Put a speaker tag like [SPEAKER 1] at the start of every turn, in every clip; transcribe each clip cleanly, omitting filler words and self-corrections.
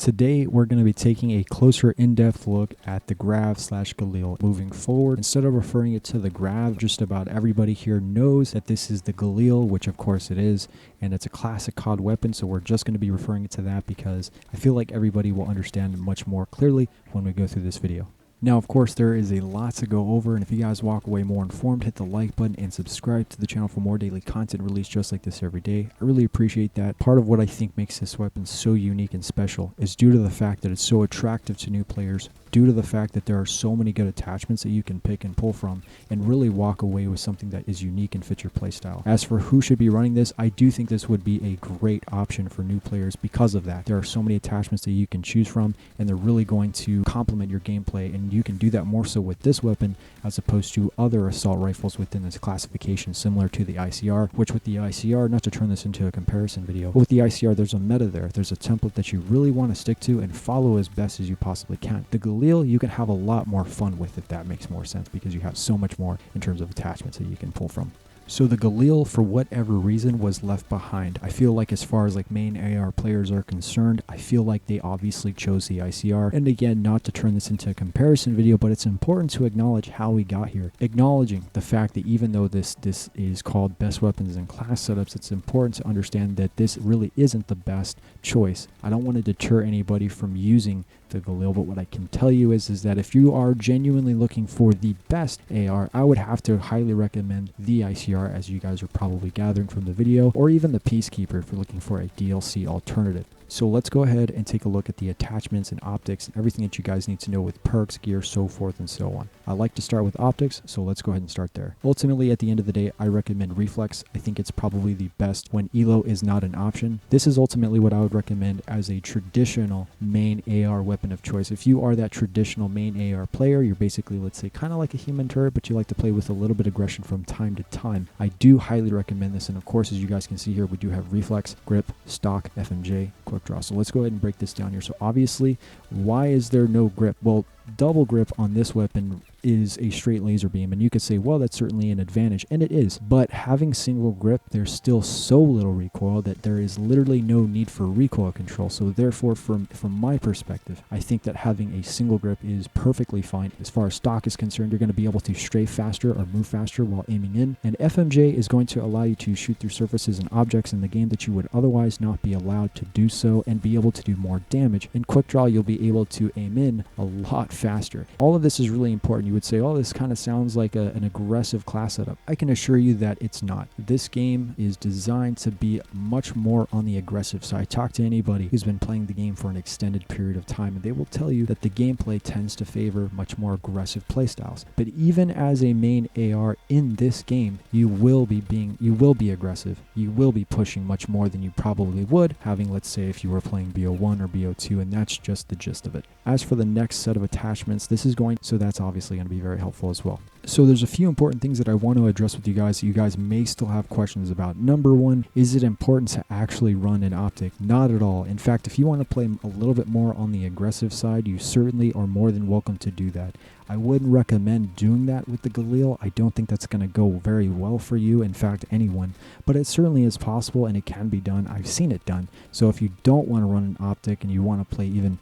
[SPEAKER 1] today we're going to be taking a closer in-depth look at the GRAV/GALIL moving forward. Instead of referring it to the GRAV, just about everybody here knows that this is the GALIL, which of course it is, and it's a classic COD weapon, so we're just going to be referring it to that because I feel like everybody will understand much more clearly when we go through this video. Now, of course, there is a lot to go over, and if you guys walk away more informed, hit the like button and subscribe to the channel for more daily content released just like this every day. I really appreciate that. Part of what I think makes this weapon so unique and special is due to the fact that it's so attractive to new players, due to the fact that there are so many good attachments that you can pick and pull from and really walk away with something that is unique and fits your playstyle. As for who should be running this, I do think this would be a great option for new players because of that. There are so many attachments that you can choose from, and they're really going to complement your gameplay, and you can do that more so with this weapon as opposed to other assault rifles within this classification, similar to the ICR, which with the ICR, not to turn this into a comparison video, but with the ICR there's a meta there. There's a template that you really want to stick to and follow as best as you possibly can. The GALIL you can have a lot more fun with, if that makes more sense, because you have so much more in terms of attachments that you can pull from. So the GALIL, for whatever reason, was left behind. I feel like as far as like main AR players are concerned, I feel like they obviously chose the ICR. And again, not to turn this into a comparison video, but it's important to acknowledge how we got here. Acknowledging the fact that even though this is called best weapons and class setups, it's important to understand that this really isn't the best choice. I don't want to deter anybody from using the GALIL, but what I can tell you is that if you are genuinely looking for the best AR, I would have to highly recommend the ICR, as you guys are probably gathering from the video, or even the Peacekeeper if you're looking for a DLC alternative. So let's go ahead and take a look at the attachments and optics and everything that you guys need to know with perks, gear, so forth and so on. I like to start with optics, so let's go ahead and start there. Ultimately, at the end of the day, I recommend reflex. I think it's probably the best when elo is not an option. This is ultimately what I would recommend as a traditional main AR weapon of choice. If you are that traditional main AR player, you're basically, let's say, kind of like a human turret, but you like to play with a little bit of aggression from time to time, I do highly recommend this. And of course, as you guys can see here, we do have reflex, grip, stock, FMJ, quick draw. So let's go ahead and break this down here. So obviously, why is there no grip? Well, double grip on this weapon is a straight laser beam, and you could say, well, that's certainly an advantage, and it is, but having single grip, there's still so little recoil that there is literally no need for recoil control. So therefore, from my perspective, I think that having a single grip is perfectly fine. As far as stock is concerned, you're going to be able to strafe faster or move faster while aiming in, and FMJ is going to allow you to shoot through surfaces and objects in the game that you would otherwise not be allowed to do so, and be able to do more damage. In quick draw, you'll be able to aim in a lot faster. All of this is really important. You would say, oh, this kind of sounds like an aggressive class setup. I can assure you that it's not. This game is designed to be much more on the aggressive side. Talk to anybody who's been playing the game for an extended period of time, and they will tell you that the gameplay tends to favor much more aggressive playstyles. But even as a main AR in this game, you will be aggressive. You will be pushing much more than you probably would having, let's say, if you were playing BO1 or BO2, and that's just the gist of it. As for the next set of attachments, that's obviously going to be very helpful as well. So there's a few important things that I want to address with you guys that you guys may still have questions about. Number one, is it important to actually run an optic? Not at all. In fact, if you want to play a little bit more on the aggressive side, you certainly are more than welcome to do that. I wouldn't recommend doing that with the GALIL. I don't think that's going to go very well for you, in fact, anyone, but it certainly is possible and it can be done. I've seen it done. So if you don't want to run an optic and you want to play even,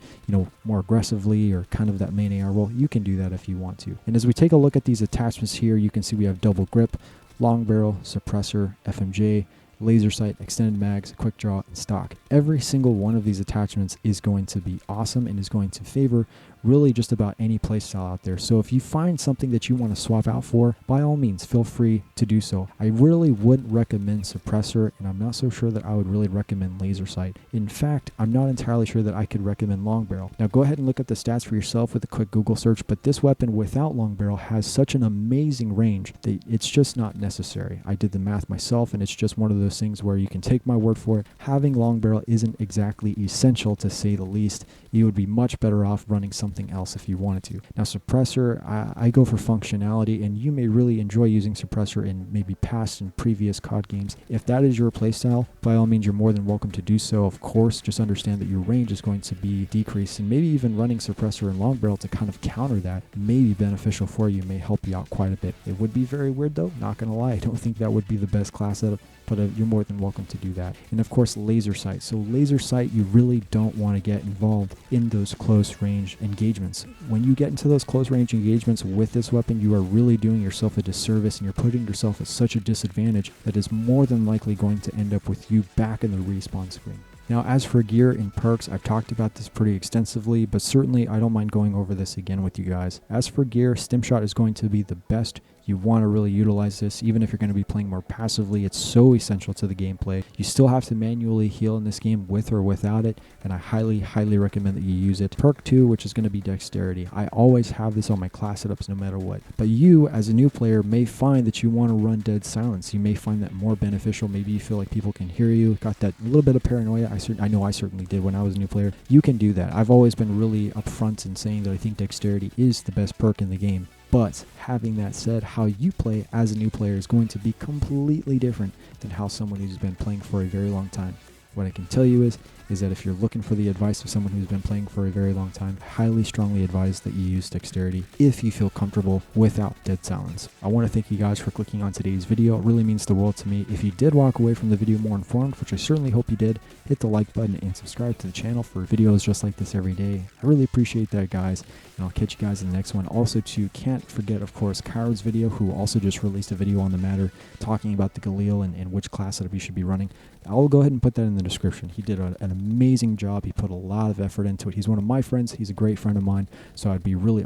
[SPEAKER 1] more aggressively or kind of that main AR role, you can do that if you want to. And as we take a look at these attachments here, you can see we have double grip, long barrel, suppressor, FMJ, laser sight, extended mags, quick draw, and stock. Every single one of these attachments is going to be awesome and is going to favor really just about any playstyle out there. So if you find something that you want to swap out for, by all means, feel free to do so. I really wouldn't recommend suppressor, and I'm not so sure that I would really recommend laser sight. In fact, I'm not entirely sure that I could recommend long barrel. Now go ahead and look at the stats for yourself with a quick Google search, but this weapon without long barrel has such an amazing range that it's just not necessary. I did the math myself, and it's just one of those things where you can take my word for it. Having long barrel isn't exactly essential, to say the least. You would be much better off running something else if you wanted to. Now suppressor, I go for functionality, and you may really enjoy using suppressor in maybe past and previous COD games. If that is your playstyle, by all means, you're more than welcome to do so. Of course, just understand that your range is going to be decreased, and maybe even running suppressor and long barrel to kind of counter that may be beneficial for you, may help you out quite a bit. It would be very weird though, not gonna lie. I don't think that would be the best class setup but you're more than welcome to do that. And of course, laser sight. So laser sight, you really don't want to get involved in those close range engagements. When you get into those close range engagements with this weapon, you are really doing yourself a disservice, and you're putting yourself at such a disadvantage that is more than likely going to end up with you back in the respawn screen. Now, as for gear and perks, I've talked about this pretty extensively, but certainly I don't mind going over this again with you guys. As for gear, Stim Shot is going to be the best. You want to really utilize this, even if you're going to be playing more passively. It's so essential to the gameplay. You still have to manually heal in this game with or without it, and I highly, highly recommend that you use it. Perk 2, which is going to be Dexterity. I always have this on my class setups no matter what. But you, as a new player, may find that you want to run Dead Silence. You may find that more beneficial. Maybe you feel like people can hear you. Got that little bit of paranoia. I know I certainly did when I was a new player. You can do that. I've always been really upfront in saying that I think Dexterity is the best perk in the game. But having that said, how you play as a new player is going to be completely different than how someone who's been playing for a very long time. What I can tell you is that if you're looking for the advice of someone who's been playing for a very long time, I highly strongly advise that you use Dexterity if you feel comfortable without Dead Silence. I want to thank you guys for clicking on today's video. It really means the world to me. If you did walk away from the video more informed, which I certainly hope you did, hit the like button and subscribe to the channel for videos just like this every day. I really appreciate that, guys, and I'll catch you guys in the next one. Also, too, can't forget, of course, Kyro's video, who also just released a video on the matter talking about the Galil and which class setup you should be running. I'll go ahead and put that in the description. He did an amazing job. He put a lot of effort into it. He's one of my friends. He's a great friend of mine. So I'd be really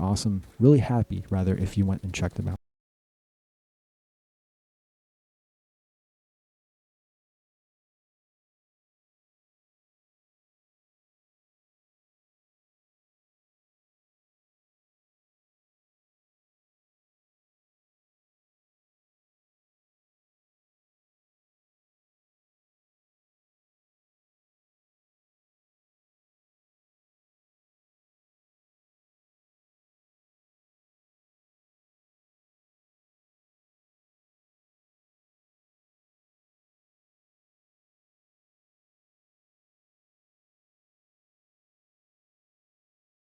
[SPEAKER 1] happy, rather, if you went and checked him out.